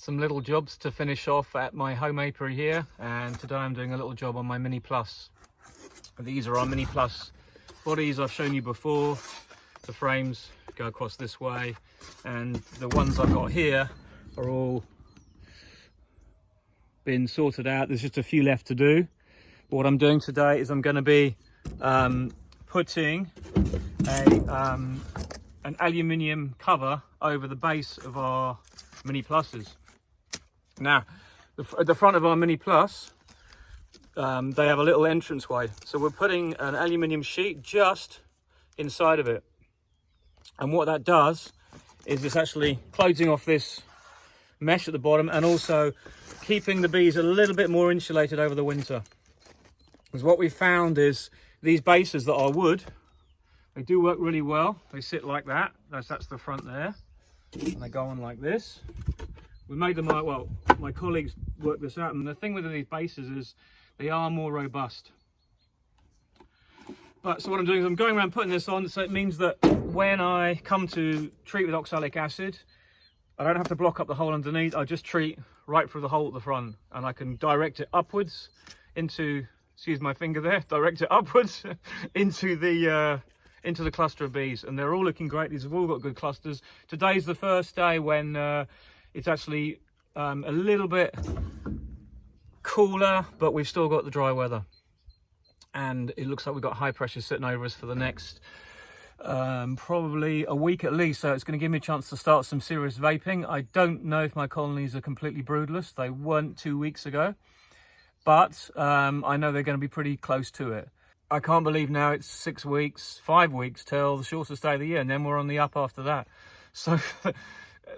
some little jobs to finish off at my home apiary here, and today I'm doing a little job on my Mini Plus. These are our Mini Plus bodies I've shown you before. The frames go across this way, and the ones I've got here are all been sorted out. There's just a few left to do. But what I'm doing today is I'm going to be putting an aluminium cover over the base of our Mini Pluses. Now, at the front of our Mini Plus, they have a little entranceway. So we're putting an aluminium sheet just inside of it. And what that does is it's actually closing off this mesh at the bottom and also keeping the bees a little bit more insulated over the winter. Because what we found is these bases that are wood, they do work really well. They sit like that. That's the front there. And they go on like this. We made them, well, my colleagues worked this out, and the thing with these bases is they are more robust. But so what I'm doing is I'm going around putting this on, so it means that when I come to treat with oxalic acid, I don't have to block up the hole underneath. I just treat right through the hole at the front, and I can direct it upwards into, excuse my finger there, direct it upwards into the cluster of bees, and they're all looking great. These have all got good clusters. Today's the first day when it's actually a little bit cooler, but we've still got the dry weather, and it looks like we've got high pressure sitting over us for the next probably a week at least, so it's going to give me a chance to start some serious vaping. I don't know if my colonies are completely broodless. They weren't 2 weeks ago, but I know they're going to be pretty close to it. I can't believe now it's 5 weeks till the shortest day of the year, and then we're on the up after that. So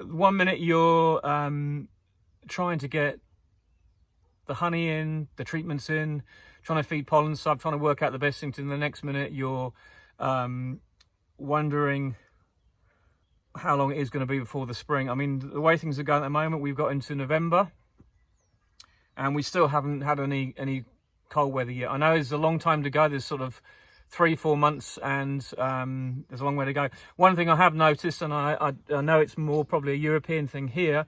1 minute you're trying to get the honey in, the treatments in, trying to feed pollen sub, trying to work out the best thing to do. The next minute you're wondering how long it is going to be before the spring. I mean, the way things are going at the moment, we've got into November and we still haven't had any cold weather yet. I know there's a long time to go. There's sort of 3-4 months, and there's a long way to go. One thing I have noticed, and I know it's more probably a European thing here,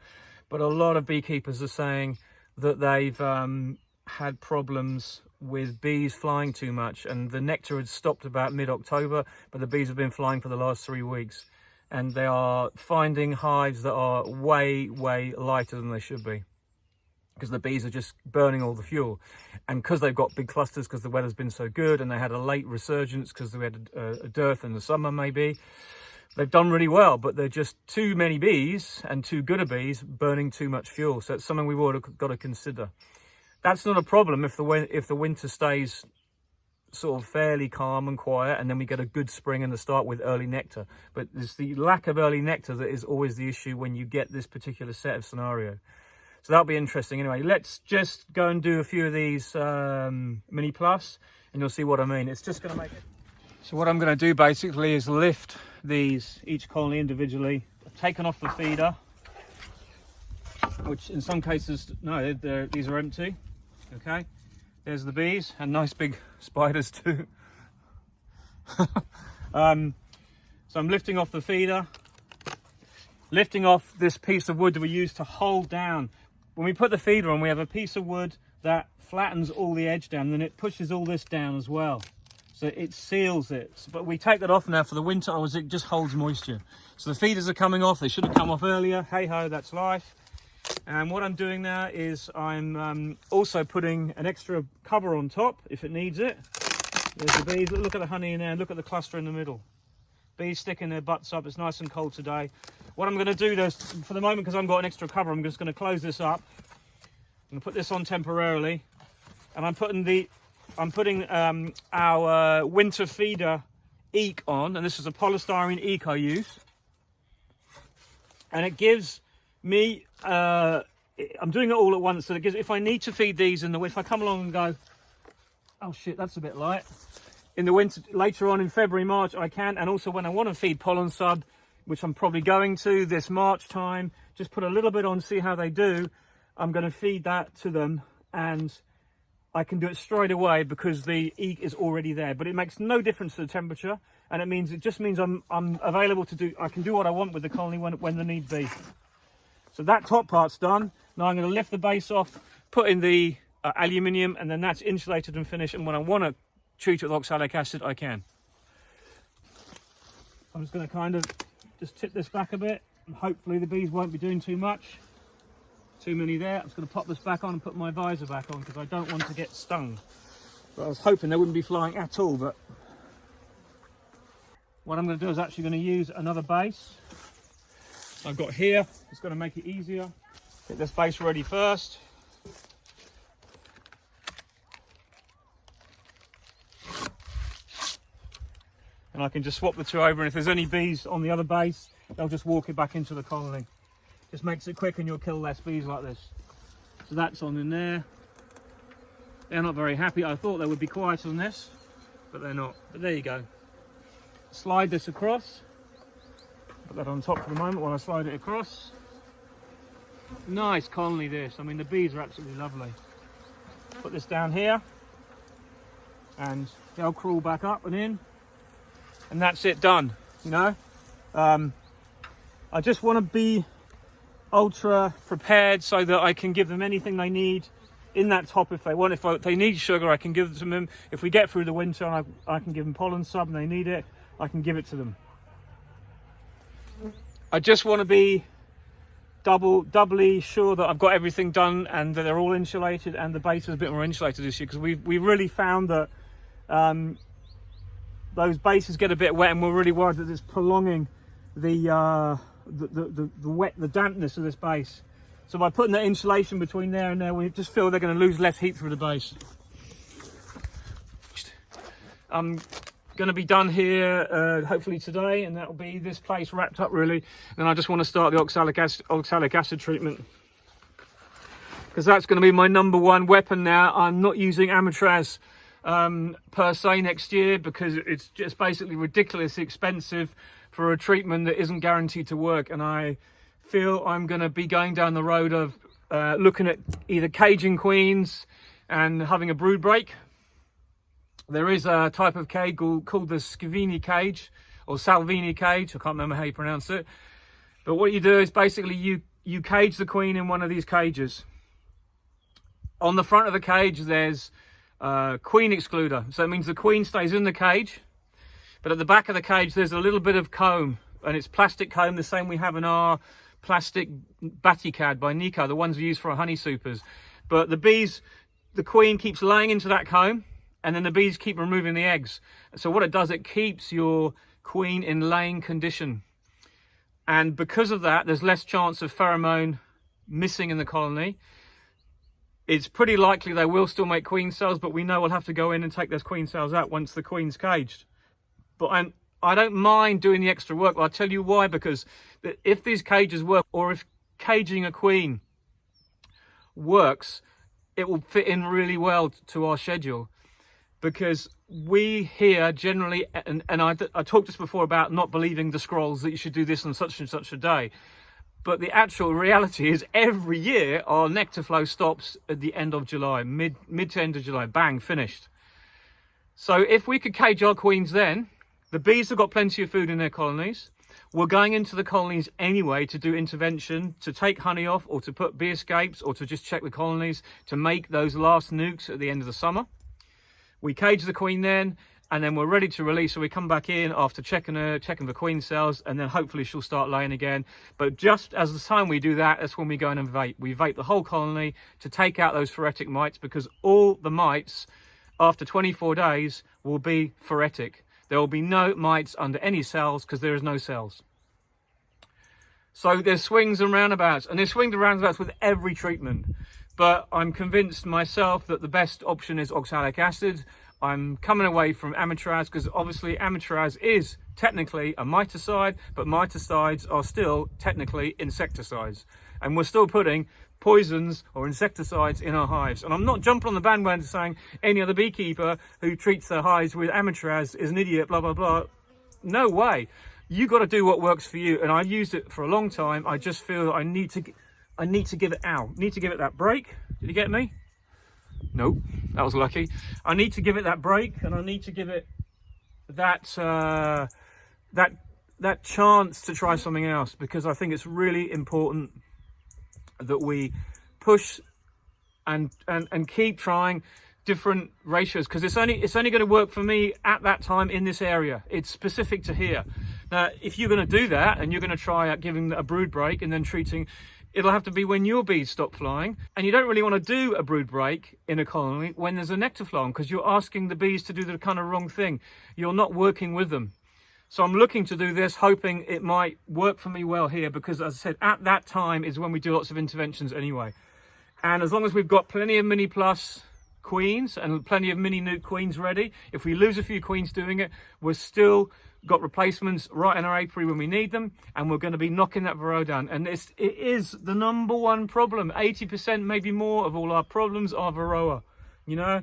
but a lot of beekeepers are saying that they've had problems with bees flying too much, and the nectar had stopped about mid-October, but the bees have been flying for the last 3 weeks, and they are finding hives that are way lighter than they should be, because the bees are just burning all the fuel. And because they've got big clusters, because the weather's been so good, and they had a late resurgence because we had a dearth in the summer maybe, they've done really well, but they're just too many bees and too good a bees burning too much fuel. So it's something we've all got to consider. That's not a problem if the winter stays sort of fairly calm and quiet, and then we get a good spring and the start with early nectar. But it's the lack of early nectar that is always the issue when you get this particular set of scenario. So that'll be interesting. Anyway, let's just go and do a few of these Mini Plus, and you'll see what I mean. It's just going to make it. So what I'm going to do basically is lift these, each colony individually. I've taken off the feeder, which in some cases, no, these are empty. Okay, there's the bees, and nice big spiders too. So I'm lifting off the feeder, lifting off this piece of wood that we use to hold down. When we put the feeder on, we have a piece of wood that flattens all the edge down, and then it pushes all this down as well. So it seals it. But we take that off now for the winter, or it just holds moisture. So the feeders are coming off. They should have come off earlier. Hey ho, that's life. And what I'm doing now is I'm also putting an extra cover on top if it needs it. There's the bees. Look at the honey in there, and look at the cluster in the middle. Bees sticking their butts up. It's nice and cold today. What I'm going to do is, for the moment, because I've got an extra cover, I'm just going to close this up. I'm going to put this on temporarily, and I'm putting our winter feeder eek on, and this is a polystyrene eek I use, and it gives me I'm doing it all at once, so it gives, if I need to feed these in the winter, if I come along and go, oh shit, that's a bit light, in the winter, later on in February, March, I can. And also when I want to feed pollen sub, which I'm probably going to this March time, just put a little bit on, see how they do. I'm going to feed that to them, and I can do it straight away because the eek is already there. But it makes no difference to the temperature, and it just means I'm available to do, I can do what I want with the colony when the need be. So that top part's done. Now I'm going to lift the base off, put in the aluminium, and then that's insulated and finished. And when I want to treat it with oxalic acid, I can. I'm just going to kind of just tip this back a bit, and hopefully the bees won't be doing too much. Too many there. I'm just going to pop this back on and put my visor back on because I don't want to get stung. But I was hoping they wouldn't be flying at all. But what I'm going to do is actually going to use another base I've got here. It's going to make it easier. Get this base ready first. And I can just swap the two over, and if there's any bees on the other base, they'll just walk it back into the colony. Just makes it quick and you'll kill less bees like this. So that's on in there. They're not very happy. I thought they would be quieter than this, but they're not. But there you go. Slide this across. Put that on top for the moment while I slide it across. Nice colony this. I mean, the bees are absolutely lovely. Put this down here and they'll crawl back up and in. And that's it, done, you know. I just want to be ultra prepared so that I can give them anything they need in that top if they want. If they need sugar, I can give it to them. If we get through the winter and I can give them pollen sub and they need it, I can give it to them. I just want to be doubly sure that I've got everything done and that they're all insulated, and the base is a bit more insulated this year because we really found that those bases get a bit wet, and we're really worried that it's prolonging the dampness of this base. So by putting that insulation between there and there, we just feel they're going to lose less heat through the base. I'm going to be done here hopefully today, and that'll be this place wrapped up really. And I just want to start the oxalic acid treatment, because that's going to be my #1 weapon now. I'm not using Amitraze per se next year because it's just basically ridiculously expensive for a treatment that isn't guaranteed to work, and I feel I'm going to be going down the road of looking at either caging queens and having a brood break. There is a type of cage called the Scavini cage or Salvini cage, I can't remember how you pronounce it, but what you do is basically you cage the queen in one of these cages. On the front of the cage there's queen excluder, so it means the queen stays in the cage, but at the back of the cage there's a little bit of comb, and it's plastic comb, the same we have in our plastic Baticad by Nico, the ones we use for our honey supers. But the queen keeps laying into that comb, and then the bees keep removing the eggs. So what it does, it keeps your queen in laying condition, and because of that there's less chance of pheromone missing in the colony. It's pretty likely they will still make queen cells, but we know we'll have to go in and take those queen cells out once the queen's caged. But I don't mind doing the extra work. I'll tell you why, because if these cages work, or if caging a queen works, it will fit in really well to our schedule. Because we here generally, and I talked this before about not believing the scrolls that you should do this on such and such a day. But the actual reality is every year our nectar flow stops at the end of July, mid to end of July, bang, finished. So if we could cage our queens then, the bees have got plenty of food in their colonies. We're going into the colonies anyway to do intervention, to take honey off, or to put bee escapes, or to just check the colonies, to make those last nukes at the end of the summer. We cage the queen then, and then we're ready to release. So we come back in after checking the queen cells, and then hopefully she'll start laying again. But just as the time we do that, that's when we go in and vape. We vape the whole colony to take out those phoretic mites, because all the mites after 24 days will be phoretic. There will be no mites under any cells because there is no cells. So there's swings and roundabouts, and there's swings and roundabouts with every treatment. But I'm convinced myself that the best option is oxalic acid. I'm coming away from Amitraze because obviously Amitraze is technically a miticide, but miticides are still technically insecticides. And we're still putting poisons or insecticides in our hives. And I'm not jumping on the bandwagon saying any other beekeeper who treats their hives with Amitraze is an idiot, blah, blah, blah. No way. You got to do what works for you. And I've used it for a long time. I just feel that I need to give it out. Need to give it that break. Did you get me? Nope, that was lucky. I need to give it that break, and I need to give it that chance to try something else, because I think it's really important that we push and keep trying different ratios, because it's only going to work for me at that time in this area. It's specific to here. Now, if you're going to do that and you're going to try out giving a brood break and then treating, it'll have to be when your bees stop flying. And you don't really want to do a brood break in a colony when there's a nectar flow on, because you're asking the bees to do the kind of wrong thing. You're not working with them. So I'm looking to do this, hoping it might work for me well here, because as I said, at that time is when we do lots of interventions anyway. And as long as we've got plenty of mini plus queens and plenty of mini nuke queens ready, if we lose a few queens doing it, we're still got replacements right in our apiary when we need them, and we're going to be knocking that Varroa down. And it is the number one problem. 80%, maybe more, of all our problems are Varroa. You know,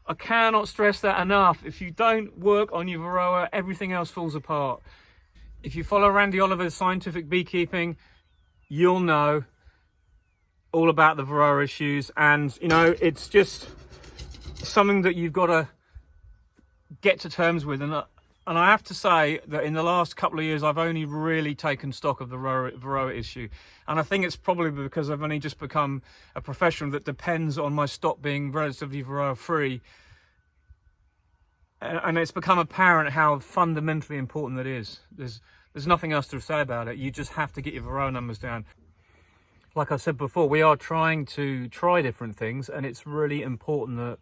I cannot stress that enough. If you don't work on your Varroa, everything else falls apart. If you follow Randy Oliver's Scientific Beekeeping, you'll know all about the Varroa issues. And, you know, it's just something that you've got to get to terms with. And I have to say that in the last couple of years, I've only really taken stock of the Varroa issue. And I think it's probably because I've only just become a professional that depends on my stock being relatively Varroa free. And it's become apparent how fundamentally important that is. There's nothing else to say about it. You just have to get your Varroa numbers down. Like I said before, we are trying to try different things, and it's really important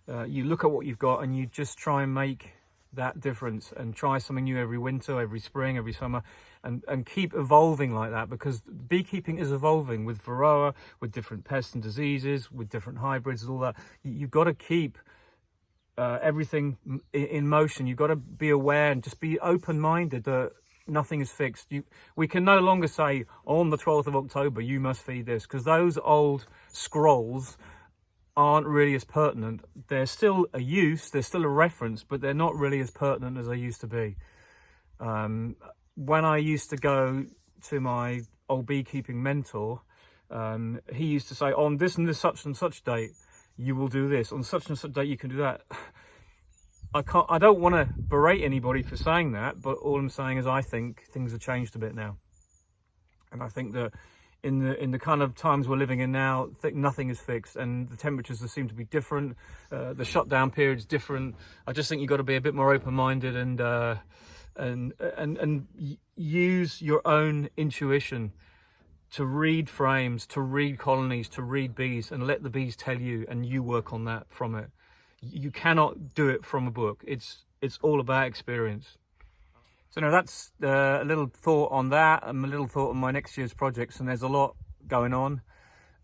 that you look at what you've got and you just try and make that difference, and try something new every winter, every spring, every summer, and keep evolving like that, because beekeeping is evolving with Varroa, with different pests and diseases, with different hybrids and all that. You've got to keep everything in motion. You've got to be aware and just be open-minded that nothing is fixed. We can no longer say on the 12th of October you must feed this, because those old scrolls aren't really as pertinent. They're still a use, they're still a reference, but they're not really as pertinent as they used to be. When I used to go to my old beekeeping mentor, he used to say, on this and this such and such date you will do this, on such and such date you can do that. I don't want to berate anybody for saying that, but all I'm saying is I think things have changed a bit now. And I think that in the kind of times we're living in now, nothing is fixed, and the temperatures seem to be different. The shutdown period's different. I just think you've got to be a bit more open-minded and use your own intuition to read frames, to read colonies, to read bees, and let the bees tell you, and you work on that from it. You cannot do it from a book. It's all about experience. So now that's a little thought on that, and a little thought on my next year's projects. And there's a lot going on,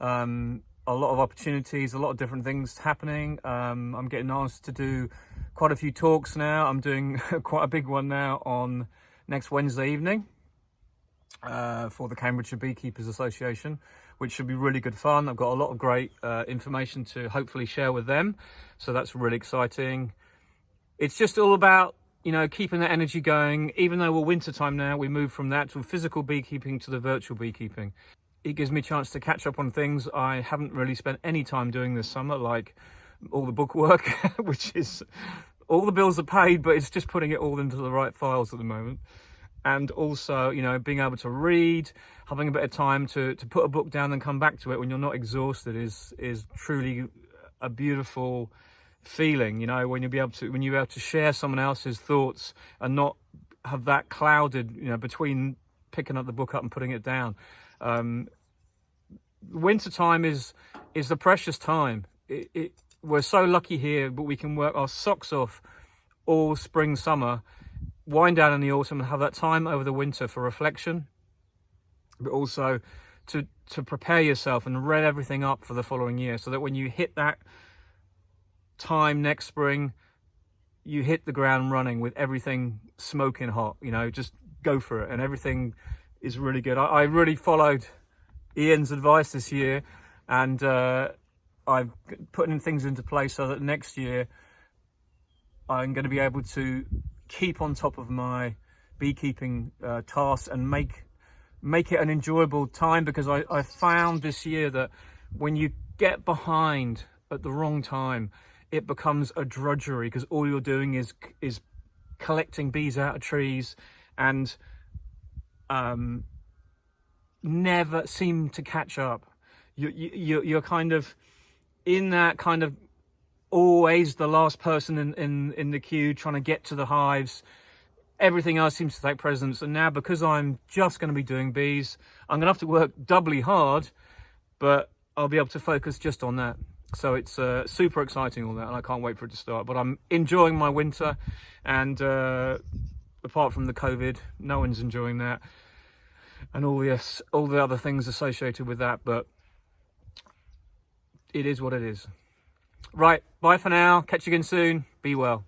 a lot of opportunities, a lot of different things happening. I'm getting asked to do quite a few talks now. I'm doing quite a big one now on next Wednesday evening for the Cambridgeshire Beekeepers Association, which should be really good fun. I've got a lot of great information to hopefully share with them, so that's really exciting. It's just all about, you know, keeping that energy going. Even though we're winter time now, we move from that to physical beekeeping to the virtual beekeeping. It gives me a chance to catch up on things I haven't really spent any time doing this summer, like all the book work, which is, all the bills are paid, but it's just putting it all into the right files at the moment. And also, you know, being able to read, having a bit of time to put a book down and come back to it when you're not exhausted is truly a beautiful feeling. You know, when you're able to share someone else's thoughts and not have that clouded, you know, between picking up the book up and putting it down. Winter time is the precious time. We're so lucky here, but we can work our socks off all spring, summer, wind down in the autumn, and have that time over the winter for reflection, but also to prepare yourself and read everything up for the following year, so that when you hit that time next spring, you hit the ground running with everything smoking hot. You know, just go for it, and everything is really good. I really followed Ian's advice this year, and I've putting things into place so that next year I'm going to be able to keep on top of my beekeeping tasks and make it an enjoyable time, because I found this year that when you get behind at the wrong time, it becomes a drudgery, because all you're doing is collecting bees out of trees and never seem to catch up. You're kind of in that kind of always the last person in the queue trying to get to the hives. Everything else seems to take precedence. And now, because I'm just going to be doing bees, I'm going to have to work doubly hard, but I'll be able to focus just on that. So it's super exciting, all that, and I can't wait for it to start. But I'm enjoying my winter, and apart from the COVID, no one's enjoying that, and all the other things associated with that. But it is what it is. Right, bye for now. Catch you again soon. Be well.